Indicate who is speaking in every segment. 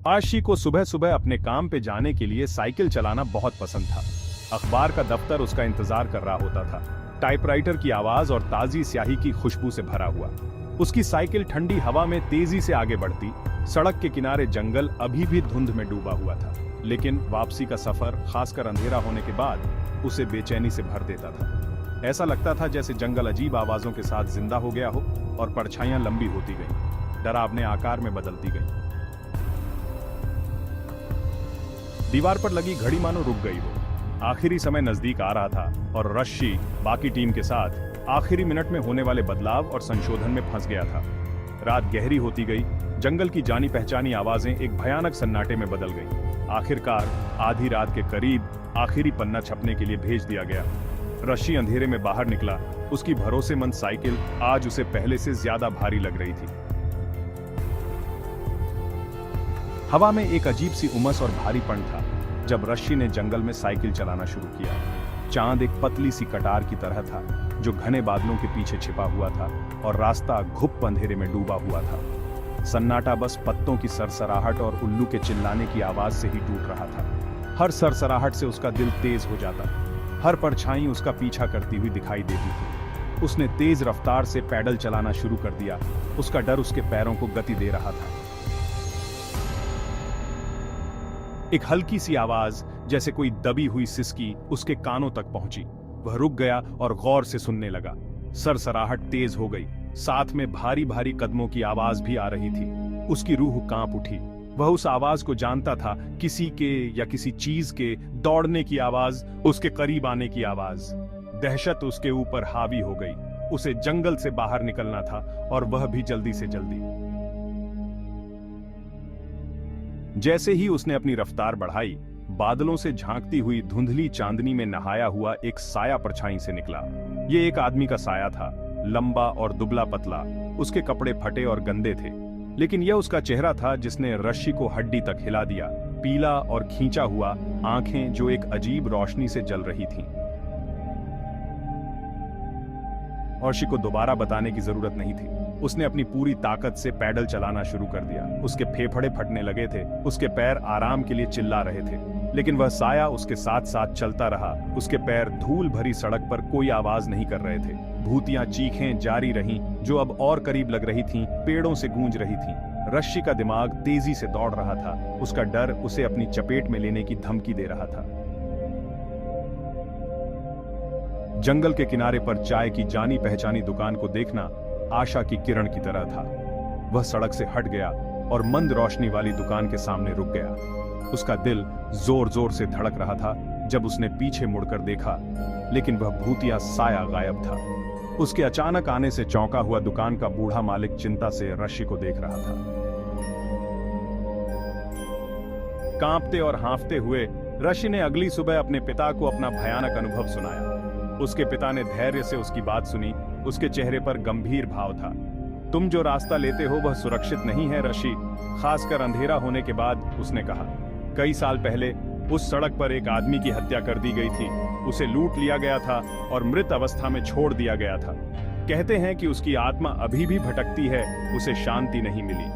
Speaker 1: आशी को सुबह सुबह अपने काम पे जाने के लिए साइकिल चलाना बहुत पसंद था। अखबार का दफ्तर उसका इंतजार कर रहा होता था, टाइपराइटर की आवाज और ताजी स्याही की खुशबू से भरा हुआ। उसकी साइकिल ठंडी हवा में तेजी से आगे बढ़ती। सड़क के किनारे जंगल अभी भी धुंध में डूबा हुआ था, लेकिन वापसी का सफर, खासकर अंधेरा होने के बाद, उसे बेचैनी से भर देता था। ऐसा लगता था जैसे जंगल अजीब आवाजों के साथ जिंदा हो गया हो और परछाइयां लंबी होती गईं, डरावने आकार में बदलती गईं। दीवार पर लगी घड़ी मानो रुक गई हो। आखिरी समय नजदीक आ रहा था और रश्मि बाकी टीम के साथ आखिरी मिनट में होने वाले बदलाव और संशोधन में फंस गया था। रात गहरी होती गई, जंगल की जानी पहचानी आवाजें एक भयानक सन्नाटे में बदल गईं। आखिरकार आधी रात के करीब आखिरी पन्ना छपने के लिए भेज दिया गया। रश्मि अंधेरे में बाहर निकला। उसकी भरोसेमंद साइकिल आज उसे पहले से ज्यादा भारी लग रही थी। हवा में एक अजीब सी उमस और भारीपन था जब रश्मि ने जंगल में साइकिल चलाना शुरू किया। चांद एक पतली सी कटार की तरह था जो घने बादलों के पीछे छिपा हुआ था और रास्ता घुप अंधेरे में डूबा हुआ था। सन्नाटा बस पत्तों की सरसराहट और उल्लू के चिल्लाने की आवाज से ही टूट रहा था। हर सरसराहट से उसका दिल तेज हो जाता, हर परछाई उसका पीछा करती हुई दिखाई देती थी। उसने तेज रफ्तार से पैडल चलाना शुरू कर दिया। उसका डर उसके पैरों को गति दे रहा था। एक हल्की सी आवाज, जैसे कोई दबी हुई सिसकी, उसके कानों तक पहुंची। वह रुक गया और गौर से सुनने लगा। सरसराहट तेज हो गई, साथ में भारी भारी कदमों की आवाज भी आ रही थी। उसकी रूह कांप उठी। वह उस आवाज को जानता था, किसी के या किसी चीज के दौड़ने की आवाज, उसके करीब आने की आवाज। दहशत उसके ऊपर हावी हो गई। उसे जंगल से बाहर निकलना था और वह भी जल्दी से जल्दी। जैसे ही उसने अपनी रफ्तार बढ़ाई, बादलों से झांकती हुई धुंधली चांदनी में नहाया हुआ एक साया परछाई से निकला। ये एक आदमी का साया था, लंबा और दुबला पतला। उसके कपड़े फटे और गंदे थे, लेकिन यह उसका चेहरा था जिसने रश्मि को हड्डी तक हिला दिया। पीला और खींचा हुआ, आंखें जो एक अजीब रोशनी से जल रही थीं। रश्मि को दोबारा बताने की जरूरत नहीं थी। उसने अपनी पूरी ताकत से पैडल चलाना शुरू कर दिया। उसके फेफड़े फटने लगे थे, उसके पैर आराम के लिए चिल्ला रहे थे, लेकिन वह साया उसके साथ साथ चलता रहा। उसके पैर धूल भरी सड़क पर कोई आवाज नहीं कर रहे थे। भूतियां चीखें जारी रहीं, जो अब और करीब लग रही थीं, पेड़ों से गूंज रही थीं। रश्मि का दिमाग तेजी से दौड़ रहा था। उसका डर उसे अपनी चपेट में लेने की धमकी दे रहा था। जंगल के किनारे पर चाय की जानी पहचानी दुकान को देखना आशा की किरण की तरह था। वह सड़क से हट गया और मंद रोशनी वाली दुकान के सामने रुक गया। उसका दिल जोर जोर से धड़क रहा था जब उसने पीछे मुड़कर देखा, लेकिन वह भूतिया साया गायब था। उसके अचानक आने से चौंका हुआ दुकान का बूढ़ा मालिक चिंता से रश्मि को देख रहा था। कांपते और हांफते हुए रश्मि ने अगली सुबह अपने पिता को अपना भयानक अनुभव सुनाया। उसके पिता ने धैर्य से उसकी बात सुनी। उसके चेहरे पर गंभीर भाव था। तुम जो रास्ता लेते हो वह सुरक्षित नहीं है रश्मि, खासकर अंधेरा होने के बाद, उसने कहा। कई साल पहले उस सड़क पर एक आदमी की हत्या कर दी गई थी। उसे लूट लिया गया था और मृत अवस्था में छोड़ दिया गया था। कहते हैं कि उसकी आत्मा अभी भी भटकती है, उसे शांति नहीं मिली।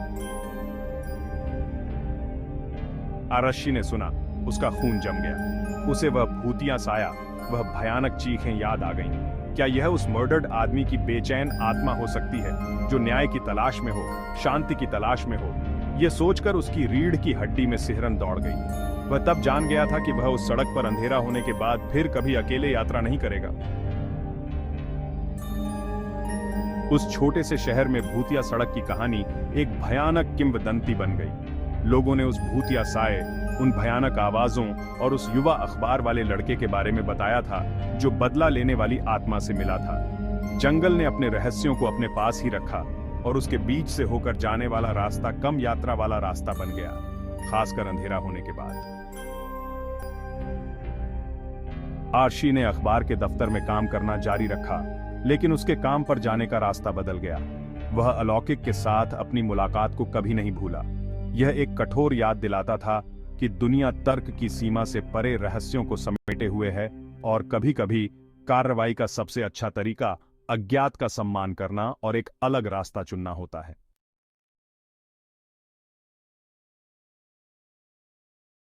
Speaker 1: रश्मि ने सुना, उसका खून जम गया। उसे वह भूतिया साया, वह भयानक चीखें याद आ गईं। क्या यह उस मर्डर्ड आदमी की बेचैन आत्मा हो सकती है, जो न्याय की तलाश में हो, शांति की तलाश में हो? यह सोचकर उसकी रीढ़ की हड्डी में सिहरन दौड़ गई। वह तब जान गया था कि वह उस सड़क पर अंधेरा होने के बाद फिर कभी अकेले यात्रा नहीं करेगा। उस छोटे से शहर में भूतिया सड़क की कहानी एक भयानक किंवदंती बन गई। लोगों ने उस भूतिया साए, उन भयानक आवाजों और उस युवा अखबार वाले लड़के के बारे में बताया था जो बदला लेने वाली आत्मा से मिला था। जंगल ने अपने रहस्यों को अपने पास ही रखा और उसके बीच से होकर जाने वाला रास्ता कम यात्रा वाला रास्ता बन गया, खासकर अंधेरा होने के बाद। रश्मि ने अखबार के दफ्तर में काम करना जारी रखा, लेकिन उसके काम पर जाने का रास्ता बदल गया। वह अलौकिक के साथ अपनी मुलाकात को कभी नहीं भूला। यह एक कठोर याद दिलाता था कि दुनिया तर्क की सीमा से परे रहस्यों को समेटे हुए है और कभी-कभी कार्रवाई का सबसे अच्छा तरीका अज्ञात का सम्मान करना और एक अलग रास्ता चुनना होता है।